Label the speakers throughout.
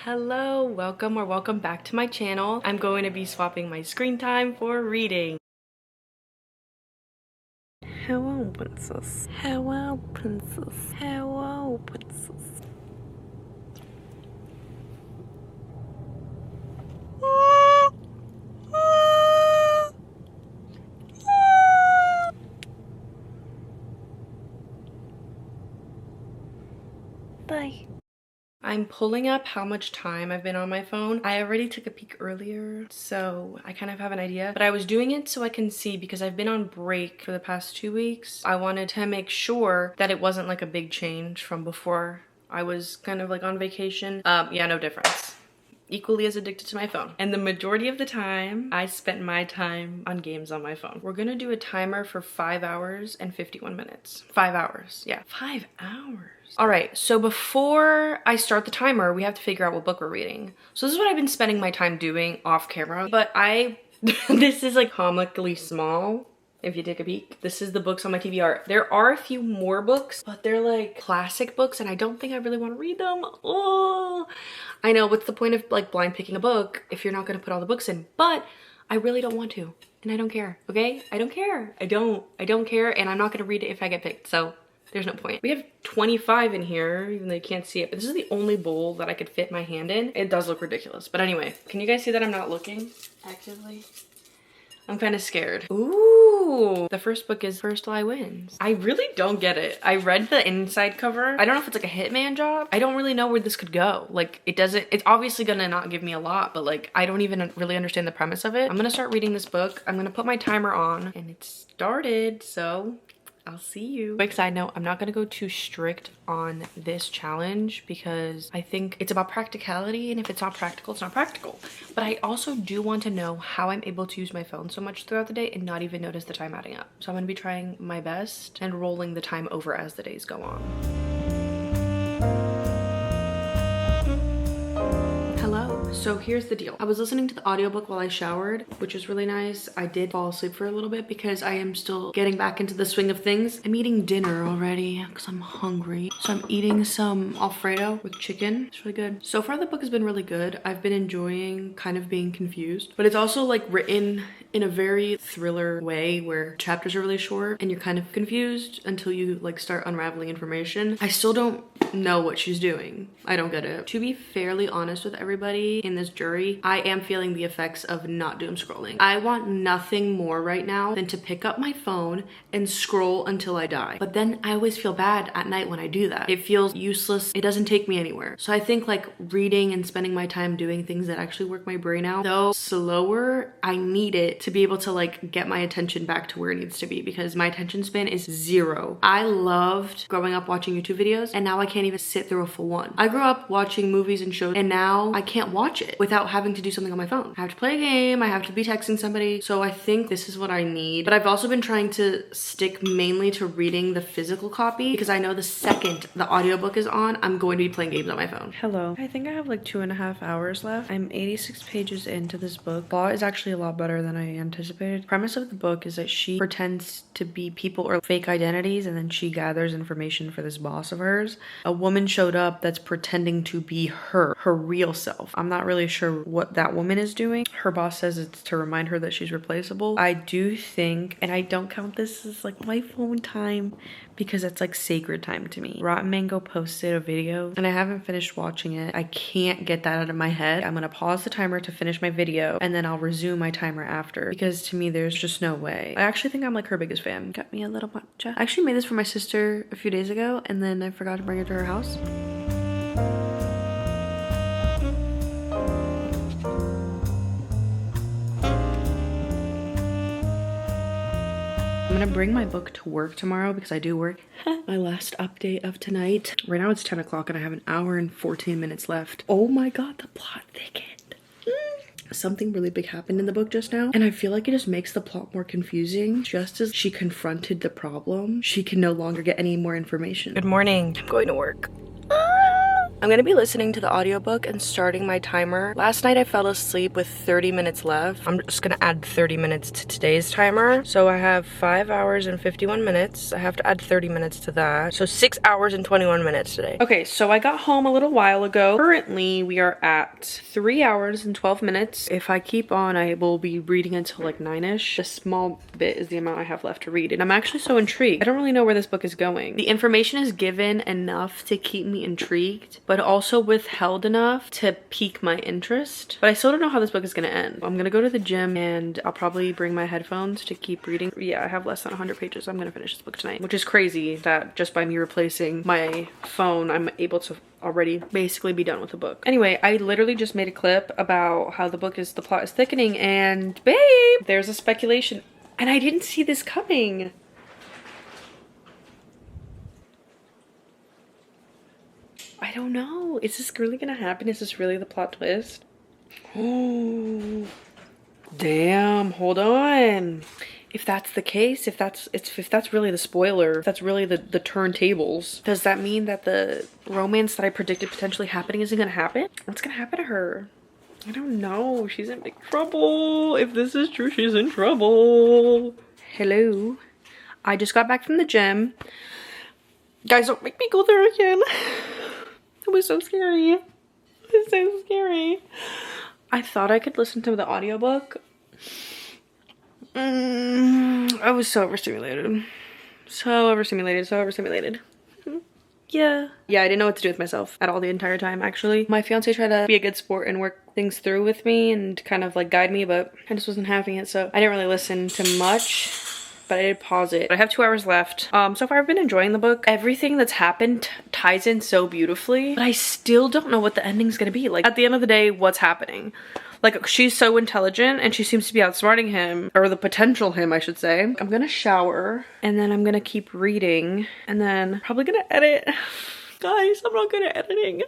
Speaker 1: Hello, welcome back to my channel. I'm going to be swapping my screen time for reading. Hello, princess. Hello, princess. Hello, princess. Bye. I'm pulling up how much time I've been on my phone. I already took a peek earlier, so I kind of have an idea, but I was doing it so I can see because I've been on break for the past 2 weeks. I wanted to make sure that it wasn't like a big change from before I was kind of like on vacation. Yeah, no difference. Equally as addicted to my phone. And the majority of the time, I spent my time on games on my phone. We're gonna do a timer for 5 hours and 51 minutes. 5 hours, yeah. 5 hours. All right, so before I start the timer, we have to figure out what book we're reading. So this is what I've been spending my time doing off camera, but this is like comically small. If you take a peek, this is the books on my TBR. There are a few more books, but they're like classic books and I don't think I really want to read them. Oh, I know, what's the point of like blind picking a book if you're not going to put all the books in? But I really don't want to, and I don't care, okay? I don't care. I don't care, and I'm not going to read it if I get picked, so there's no point. We have 25 in here, even though you can't see it, but this is the only bowl that I could fit my hand in. It does look ridiculous, but anyway, can you guys see that I'm not looking actively? I'm kind of scared. Ooh, the first book is First Lie Wins. I really don't get it. I read the inside cover. I don't know if it's like a hitman job. I don't really know where this could go. Like it's obviously gonna not give me a lot, but like I don't even really understand the premise of it. I'm gonna start reading this book. I'm gonna put my timer on and it started, so I'll see you. Quick side note, I'm not gonna go too strict on this challenge because I think it's about practicality, and if it's not practical, it's not practical. But I also do want to know how I'm able to use my phone so much throughout the day and not even notice the time adding up. So I'm gonna be trying my best and rolling the time over as the days go on. Hello. So here's the deal. I was listening to the audiobook while I showered, which was really nice. I did fall asleep for a little bit because I am still getting back into the swing of things. I'm eating dinner already because I'm hungry. So I'm eating some Alfredo with chicken. It's really good. So far the book has been really good. I've been enjoying kind of being confused, but it's also like written in a very thriller way where chapters are really short and you're kind of confused until you like start unraveling information. I still don't know what she's doing. I don't get it. To be fairly honest with everybody in this jury, I am feeling the effects of not doom scrolling. I want nothing more right now than to pick up my phone and scroll until I die. But then I always feel bad at night when I do that. It feels useless. It doesn't take me anywhere. So I think like reading and spending my time doing things that actually work my brain out, though slower, I need it to be able to like get my attention back to where it needs to be because my attention span is 0. I loved growing up watching YouTube videos and now I can't even sit through a full one. I grew up watching movies and shows and now I can't watch it without having to do something on my phone. I have to play a game, I have to be texting somebody. So I think this is what I need. But I've also been trying to stick mainly to reading the physical copy because I know the second the audiobook is on, I'm going to be playing games on my phone. Hello. I think I have like 2.5 hours left. I'm 86 pages into this book. Plot is actually a lot better than I anticipated. The premise of the book is that she pretends to be people or fake identities and then she gathers information for this boss of hers. A woman showed up that's pretending to be her real self. I'm not really sure what that woman is doing. Her boss says it's to remind her that she's replaceable. I do think, and I don't count this as like my phone time because it's like sacred time to me. Rotten Mango posted a video and I haven't finished watching it. I can't get that out of my head. I'm gonna pause the timer to finish my video and then I'll resume my timer after because to me there's just no way. I actually think I'm like her biggest fan. Got me a little matcha. I actually made this for my sister a few days ago and then I forgot to bring it to her house. I'm gonna bring my book to work tomorrow because I do work. My last update of tonight. Right now it's 10 o'clock and I have an hour and 14 minutes left. Oh my god, the plot thickened. Something really big happened in the book just now and I feel like it just makes the plot more confusing. Just as she confronted the problem, she can no longer get any more information. Good morning. I'm going to work. I'm gonna be listening to the audiobook and starting my timer. Last night I fell asleep with 30 minutes left. I'm just gonna add 30 minutes to today's timer. So I have 5 hours and 51 minutes. I have to add 30 minutes to that. So 6 hours and 21 minutes today. Okay, so I got home a little while ago. Currently, we are at 3 hours and 12 minutes. If I keep on, I will be reading until like 9-ish. This small bit is the amount I have left to read, and I'm actually so intrigued. I don't really know where this book is going. The information is given enough to keep me intrigued, but also withheld enough to pique my interest. But I still don't know how this book is gonna end. I'm gonna go to the gym and I'll probably bring my headphones to keep reading. Yeah, I have less than 100 pages. So I'm gonna finish this book tonight, which is crazy that just by me replacing my phone, I'm able to already basically be done with the book. Anyway, I literally just made a clip about how the plot is thickening, and babe, there's a speculation. And I didn't see this coming. I don't know. Is this really gonna happen? Is this really the plot twist? Oh, damn, hold on. If that's the case, if that's really the spoiler, if that's really the turntables, does that mean that the romance that I predicted potentially happening isn't gonna happen? What's gonna happen to her? I don't know. She's in big trouble. If this is true, she's in trouble. Hello. I just got back from the gym. Guys, don't make me go there again. It was so scary. It was so scary. I thought I could listen to the audiobook. I was so overstimulated. So overstimulated. Yeah, I didn't know what to do with myself at all the entire time, actually. My fiance tried to be a good sport and work things through with me and kind of like guide me, but I just wasn't having it, so I didn't really listen to much, but I did pause it. I have 2 hours left. So far I've been enjoying the book. Everything that's happened ties in so beautifully, but I still don't know what the ending's gonna be. Like, at the end of the day, what's happening? Like, she's so intelligent and she seems to be outsmarting him, or the potential him, I should say. I'm gonna shower and then I'm gonna keep reading and then probably gonna edit. Guys, I'm not good at editing.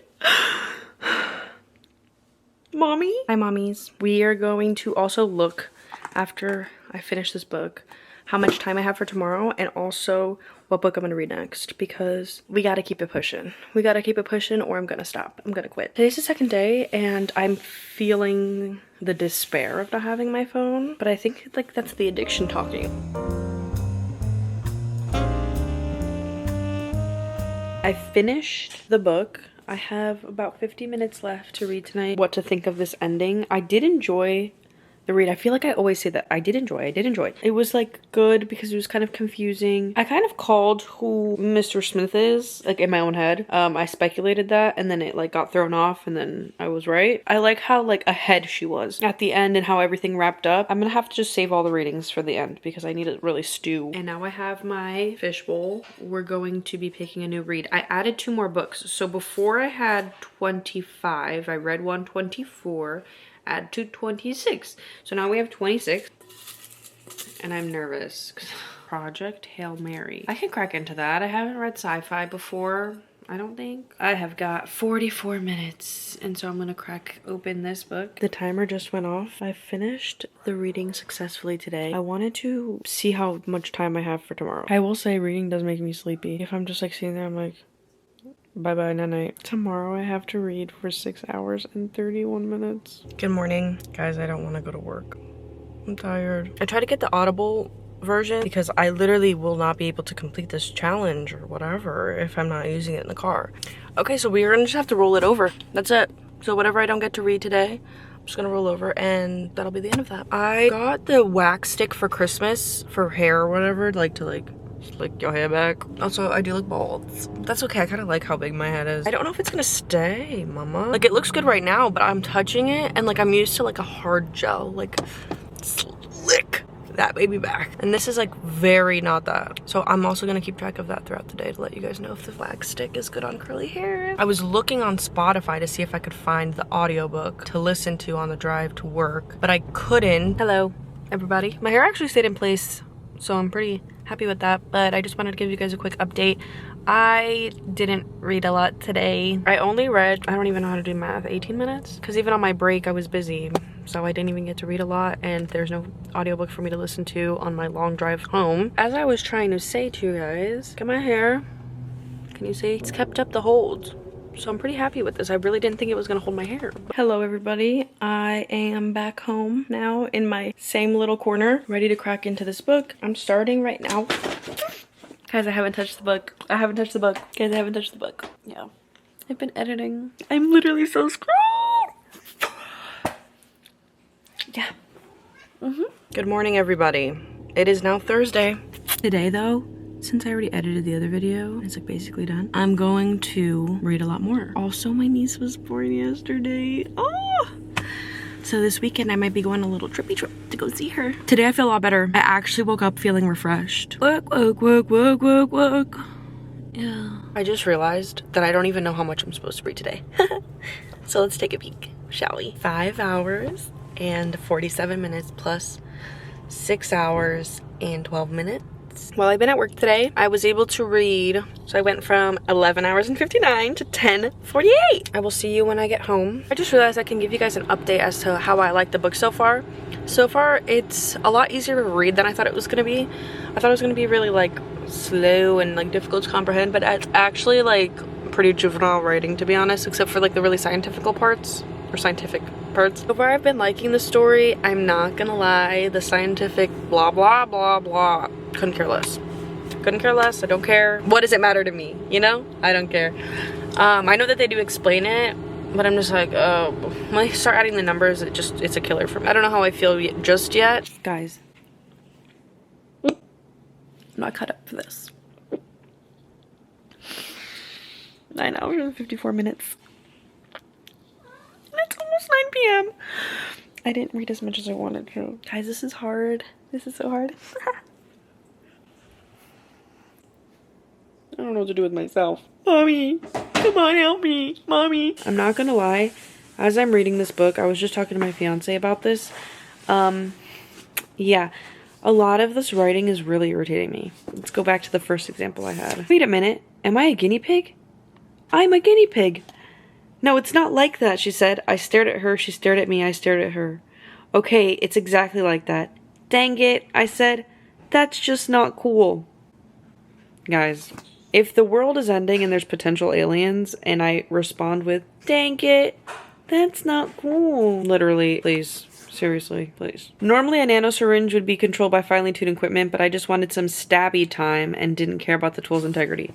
Speaker 1: Mommy? Hi, mommies. We are going to also look, after I finish this book, how much time I have for tomorrow and also what book I'm gonna read next, because we gotta keep it pushing. We gotta keep it pushing or I'm gonna stop. I'm gonna quit. Today's the second day and I'm feeling the despair of not having my phone, but I think like that's the addiction talking. I finished the book. I have about 50 minutes left to read tonight. What to think of this ending. I did enjoy the read. I feel like I always say that. I did enjoy. It was like good because it was kind of confusing. I kind of called who Mr. Smith is, like in my own head. I speculated that and then it like got thrown off and then I was right. I like how like ahead she was at the end and how everything wrapped up. I'm gonna have to just save all the readings for the end because I need to really stew. And now I have my fishbowl. We're going to be picking a new read. I added 2 more books. So before I had 25, I read 124. Add to 26. So now we have 26. And I'm nervous. Project Hail Mary. I can crack into that. I haven't read sci-fi before, I don't think. I have got 44 minutes. And so I'm gonna crack open this book. The timer just went off. I finished the reading successfully today. I wanted to see how much time I have for tomorrow. I will say reading does make me sleepy. If I'm just like sitting there, I'm like, bye-bye, night-night. Tomorrow I have to read for 6 hours and 31 minutes. Good morning. Guys, I don't want to go to work. I'm tired. I tried to get the Audible version because I literally will not be able to complete this challenge or whatever if I'm not using it in the car. Okay, so we're gonna just have to roll it over. That's it. So whatever I don't get to read today, I'm just gonna roll over and that'll be the end of that. I got the wax stick for Christmas for hair or whatever, like to like slick your hair back. Also, I do look bald. That's okay. I kind of like how big my head is. I don't know if it's gonna stay, mama. Like, it looks good right now, but I'm touching it and like I'm used to like a hard gel. Like, slick that baby back. And this is like very not that. So I'm also gonna keep track of that throughout the day to let you guys know if the wax stick is good on curly hair. I was looking on Spotify to see if I could find the audiobook to listen to on the drive to work, but I couldn't. Hello, everybody. My hair actually stayed in place, so I'm pretty happy with that, but I just wanted to give you guys a quick update. I didn't read a lot today. I only read, I don't even know how to do math, 18 minutes? Because even on my break, I was busy, so I didn't even get to read a lot, and there's no audiobook for me to listen to on my long drive home. As I was trying to say to you guys, look at my hair. Can you see? It's kept up the hold. So I'm pretty happy with this. I really didn't think it was gonna hold my hair. Hello everybody. I am back home now in my same little corner, ready to crack into this book. I'm starting right now. Guys, I haven't touched the book. Guys, I haven't touched the book. Yeah. I've been editing. I'm literally so screwed. Yeah. Good morning everybody. It is now Thursday. Today though, since I already edited the other video, it's like basically done, I'm going to read a lot more. Also, my niece was born yesterday. Oh! So this weekend I might be going on a little trippy trip to go see her. Today I feel a lot better. I actually woke up feeling refreshed. Woke. Yeah. I just realized that I don't even know how much I'm supposed to read today. So let's take a peek, shall we? 5 hours and 47 minutes plus 6 hours and 12 minutes. While I've been at work today, I was able to read. So I went from 11 hours and 59 to 10:48. I will see you when I get home. I just realized I can give you guys an update as to how I like the book so far. So far, it's a lot easier to read than I thought it was gonna be. I thought it was gonna be really like slow and like difficult to comprehend, but it's actually like pretty juvenile writing, to be honest, except for like the really scientific parts. So far I've been liking the story. I'm not gonna lie, the scientific blah blah blah blah, couldn't care less. I don't care. What does it matter to me, you know? I don't care. I know that they do explain it, but I'm just like, when they start adding the numbers, it's a killer for me. I don't know how I feel just yet. Guys, I'm not cut up for this. 9 hours and 54 minutes. It's almost 9 p.m. I didn't read as much as I wanted to. Guys, this is hard. This is so hard. I don't know what to do with myself. Mommy, come on, help me. Mommy. I'm not gonna lie. As I'm reading this book, I was just talking to my fiance about this. Yeah, a lot of this writing is really irritating me. Let's go back to the first example I had. Wait a minute. Am I a guinea pig? I'm a guinea pig. No, it's not like that, she said. I stared at her, she stared at me, I stared at her. Okay, it's exactly like that. Dang it, I said. That's just not cool. Guys, if the world is ending and there's potential aliens and I respond with, dang it, that's not cool. Literally, please. Seriously, please. Normally a nano syringe would be controlled by finely tuned equipment, but I just wanted some stabby time and didn't care about the tool's integrity.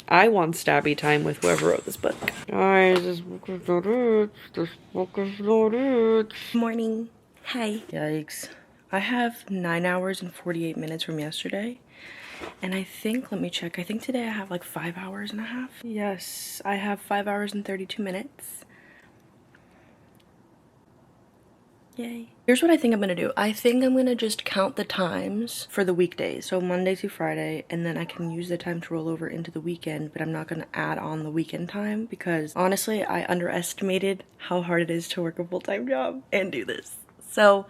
Speaker 1: I want stabby time with whoever wrote this book. Guys, this book is not it. This book is not it. Morning. Hi. Yikes. I have 9 hours and 48 minutes from yesterday. And I think, let me check. I think today I have like 5 hours and a half. Yes, I have 5 hours and 32 minutes. Yay. Here's what I think I'm gonna do. I think I'm gonna just count the times for the weekdays. So Monday to Friday, and then I can use the time to roll over into the weekend, but I'm not gonna add on the weekend time because honestly, I underestimated how hard it is to work a full-time job and do this. So,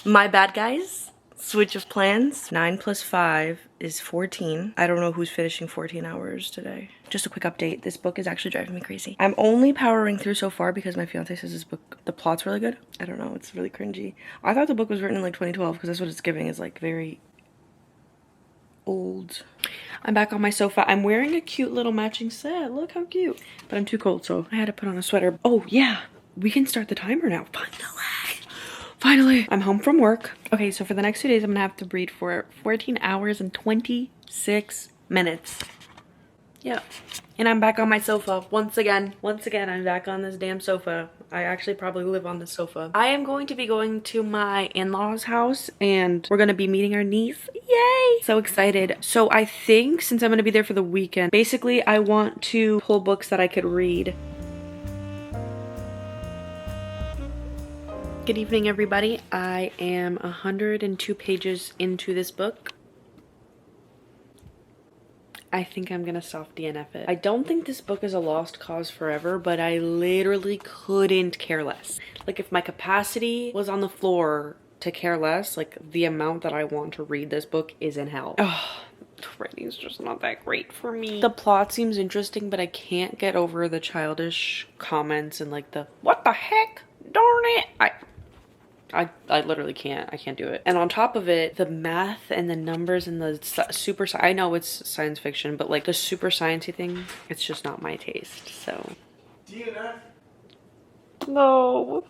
Speaker 1: my bad, guys. Switch of plans. 9 plus 5 is 14. I don't know who's finishing 14 hours today. Just a quick update. This book is actually driving me crazy. I'm only powering through so far because my fiance says this book, the plot's really good. I don't know, it's really cringy. I thought the book was written in like 2012 because that's what it's giving, is like very old. I'm back on my sofa. I'm wearing a cute little matching set. Look how cute. But I'm too cold, so I had to put on a sweater. Oh yeah, we can start the timer now. Finally, I'm home from work. Okay, so for the next 2 days, I'm gonna have to read for 14 hours and 26 minutes. Yeah. And I'm back on my sofa once again. Once again, I'm back on this damn sofa. I actually probably live on this sofa. I am going to be going to my in-laws' house and we're gonna be meeting our niece. Yay! So excited. So I think since I'm gonna be there for the weekend, basically I want to pull books that I could read. Good evening, everybody. I am 102 pages into this book. I think I'm gonna soft DNF it. I don't think this book is a lost cause forever, but I literally couldn't care less. Like if my capacity was on the floor to care less, like the amount that I want to read this book is in hell. Oh, the writing's just not that great for me. The plot seems interesting, but I can't get over the childish comments and like the, what the heck? Darn it. I literally can't. I can't do it. And on top of it, the math and the numbers and the super, I know it's science fiction, but like the super sciencey thing, it's just not my taste, so.
Speaker 2: DNF?
Speaker 1: No.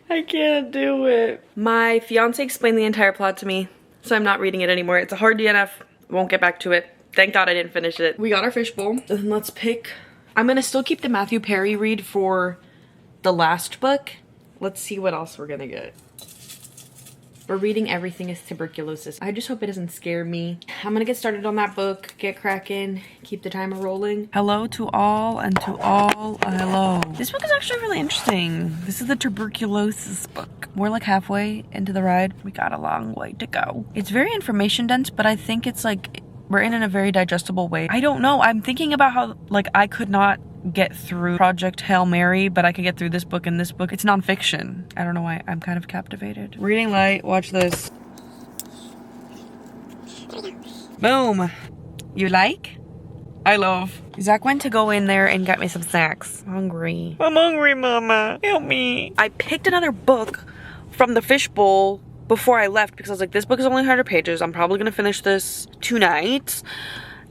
Speaker 1: I can't do it. My fiance explained the entire plot to me, so I'm not reading it anymore. It's a hard DNF. Won't get back to it. Thank God I didn't finish it. We got our fishbowl. Then let's pick. I'm gonna still keep the Matthew Perry read for the last book. Let's see what else we're gonna get. We're reading Everything is Tuberculosis. I just hope it doesn't scare me. I'm gonna get started on that book, get cracking, keep the timer rolling. Hello to all and to all hello. This book is actually really interesting. This is the tuberculosis book. We're like halfway into the ride. We got a long way to go. It's very information dense, but I think it's like, we're in a very digestible way. I don't know. I'm thinking about how like I could not get through Project Hail Mary, but I could get through this book and this book. It's nonfiction. I don't know why. I'm kind of captivated. Reading light. Watch this. Boom. You like? I love. Zach went to go in there and get me some snacks. I'm hungry. I'm hungry, Mama. Help me. I picked another book from the fishbowl before I left because I was like, this book is only 100 pages. I'm probably gonna finish this tonight.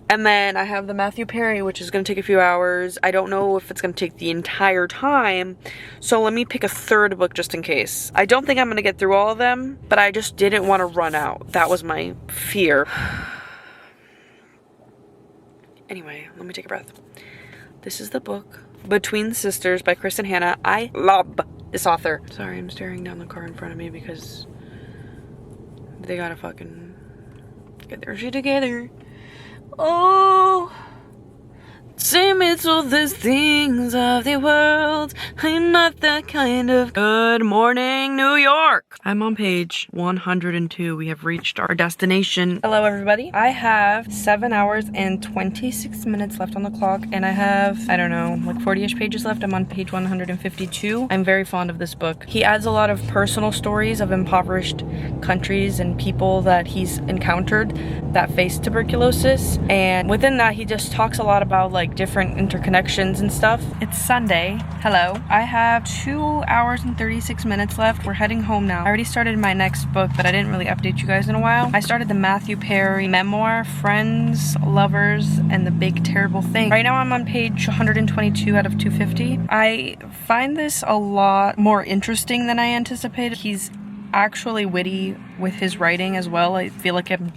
Speaker 1: And then I have the Matthew Perry, which is gonna take a few hours. I don't know if it's gonna take the entire time. So let me pick a third book just in case. I don't think I'm gonna get through all of them, but I just didn't want to run out. That was my fear. Anyway, let me take a breath. This is the book Between Sisters by Kristen Hanna. I love this author. Sorry, I'm staring down the car in front of me because they gotta fucking get their shit together. Oh, say me to these things of the world. I'm not that kind of. Good morning, New York. I'm on page 102. We have reached our destination. Hello, everybody. I have 7 hours and 26 minutes left on the clock, and I have, I don't know, like 40-ish pages left. I'm on page 152. I'm very fond of this book. He adds a lot of personal stories of impoverished countries and people that he's encountered that face tuberculosis, and within that he just talks a lot about like different interconnections and stuff. It's Sunday. Hello. I have 2 hours and 36 minutes left. We're heading home now. I already started my next book, but I didn't really update you guys in a while. I started the Matthew Perry memoir, Friends, Lovers, and the Big Terrible Thing. Right now I'm on page 122 out of 250. I find this a lot more interesting than I anticipated. He's actually witty with his writing as well. I feel like I'm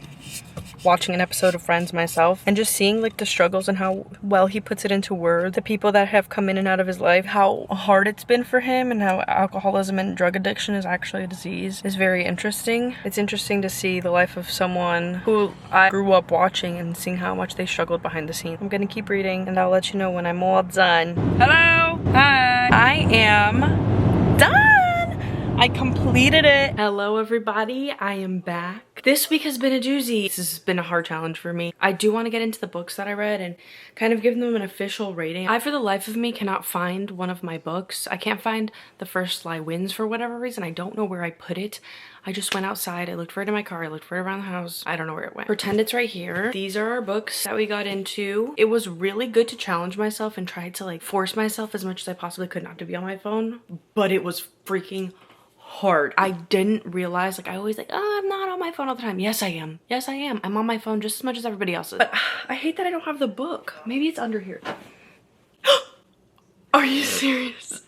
Speaker 1: watching an episode of Friends myself and just seeing like the struggles and how well he puts it into words, the people that have come in and out of his life, how hard it's been for him, and how alcoholism and drug addiction is actually a disease is very interesting. It's interesting to see the life of someone who I grew up watching and seeing how much they struggled behind the scenes. I'm gonna keep reading and I'll let you know when I'm all done. Hello! Hi! I am done! I completed it. Hello everybody, I am back. This week has been a doozy. This has been a hard challenge for me. I do want to get into the books that I read and kind of give them an official rating. I, for the life of me, cannot find one of my books. I can't find The First Lie Wins for whatever reason. I don't know where I put it. I just went outside, I looked for it in my car, I looked for it around the house. I don't know where it went. Pretend it's right here. These are our books that we got into. It was really good to challenge myself and try to like force myself as much as I possibly could not to be on my phone, but it was freaking hard. I didn't realize, like I always like, oh, I'm not on my phone all the time. Yes, I am. Yes, I am. I'm on my phone just as much as everybody else is. But I hate that I don't have the book. Maybe it's under here. Are you serious?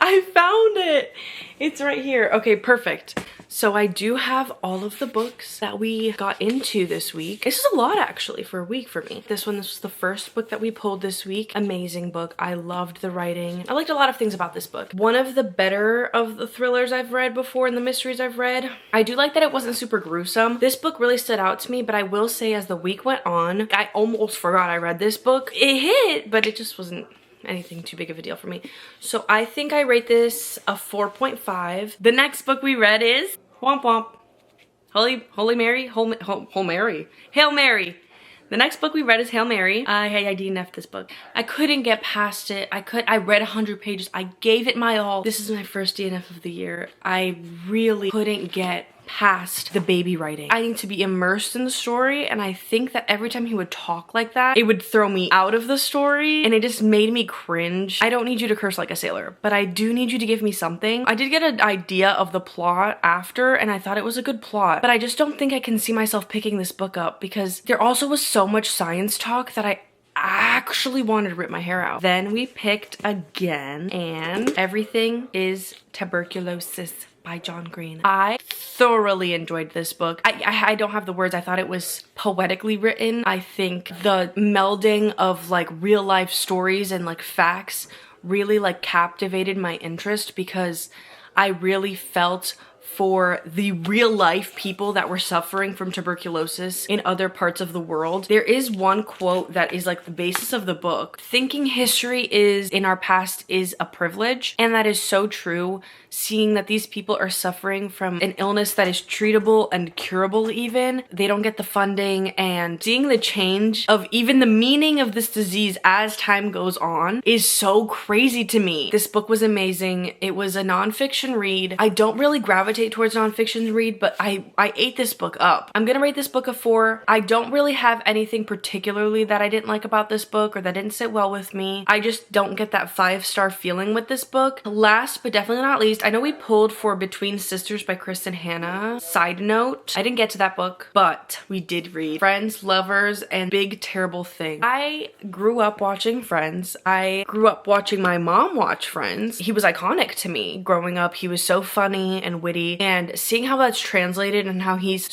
Speaker 1: I found it. It's right here. Okay, perfect. So I do have all of the books that we got into this week. This is a lot actually for a week for me. This was the first book that we pulled this week. Amazing book. I loved the writing. I liked a lot of things about this book. One of the better of the thrillers I've read before and the mysteries I've read. I do like that it wasn't super gruesome. This book really stood out to me, but I will say as the week went on, I almost forgot I read this book. It hit, but it just wasn't anything too big of a deal for me. So I think I rate this a 4.5. The next book we read is Womp Womp. Hail Mary. The next book we read is Hail Mary. I DNF'd this book. I couldn't get past it. I read 100 pages. I gave it my all. This is my first DNF of the year. I really couldn't get past the baby writing. I need to be immersed in the story, and I think that every time he would talk like that, it would throw me out of the story, and it just made me cringe. I don't need you to curse like a sailor, but I do need you to give me something. I did get an idea of the plot after, and I thought it was a good plot, but I just don't think I can see myself picking this book up because there also was so much science talk that I actually wanted to rip my hair out. Then we picked again, and Everything is Tuberculosis by John Green. I thoroughly enjoyed this book. I don't have the words. I thought it was poetically written. I think the melding of like real life stories and like facts really like captivated my interest because I really felt for the real life people that were suffering from tuberculosis in other parts of the world. There is one quote that is like the basis of the book. Thinking history is in our past is a privilege, and that is so true. Seeing that these people are suffering from an illness that is treatable and curable even. They don't get the funding, and seeing the change of even the meaning of this disease as time goes on is so crazy to me. This book was amazing. It was a nonfiction read. I don't really gravitate towards nonfiction read, but I ate this book up. I'm gonna rate this book a 4. I don't really have anything particularly that I didn't like about this book or that didn't sit well with me. I just don't get that 5-star feeling with this book. Last but definitely not least, I know we pulled for Between Sisters by Kristen Hanna. Side note, I didn't get to that book, but we did read Friends, Lovers, and Big Terrible Thing. I grew up watching Friends. I grew up watching my mom watch Friends. He was iconic to me growing up. He was so funny and witty, and seeing how that's translated and how his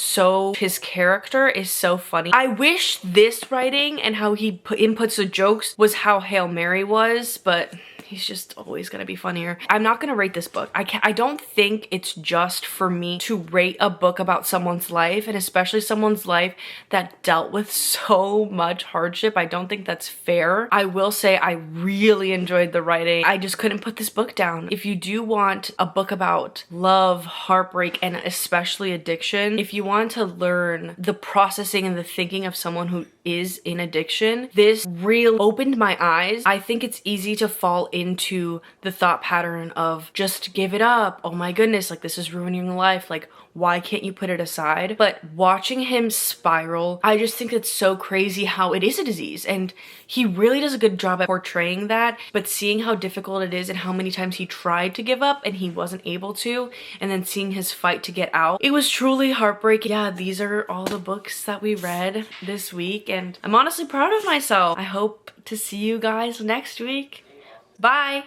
Speaker 1: character is so funny. I wish this writing and how he inputs the jokes was how Hail Mary was, but he's just always gonna be funnier. I'm not gonna rate this book. I don't think it's just for me to rate a book about someone's life, and especially someone's life that dealt with so much hardship. I don't think that's fair. I will say I really enjoyed the writing. I just couldn't put this book down. If you do want a book about love, heartbreak, and especially addiction, if you want to learn the processing and the thinking of someone who is in addiction, this really opened my eyes. I think it's easy to fall into the thought pattern of just give it up. Oh my goodness, like this is ruining your life. Like, why can't you put it aside? But watching him spiral, I just think it's so crazy how it is a disease, and he really does a good job at portraying that, but seeing how difficult it is and how many times he tried to give up and he wasn't able to, and then seeing his fight to get out, it was truly heartbreaking. Yeah, these are all the books that we read this week, and I'm honestly proud of myself. I hope to see you guys next week. Bye!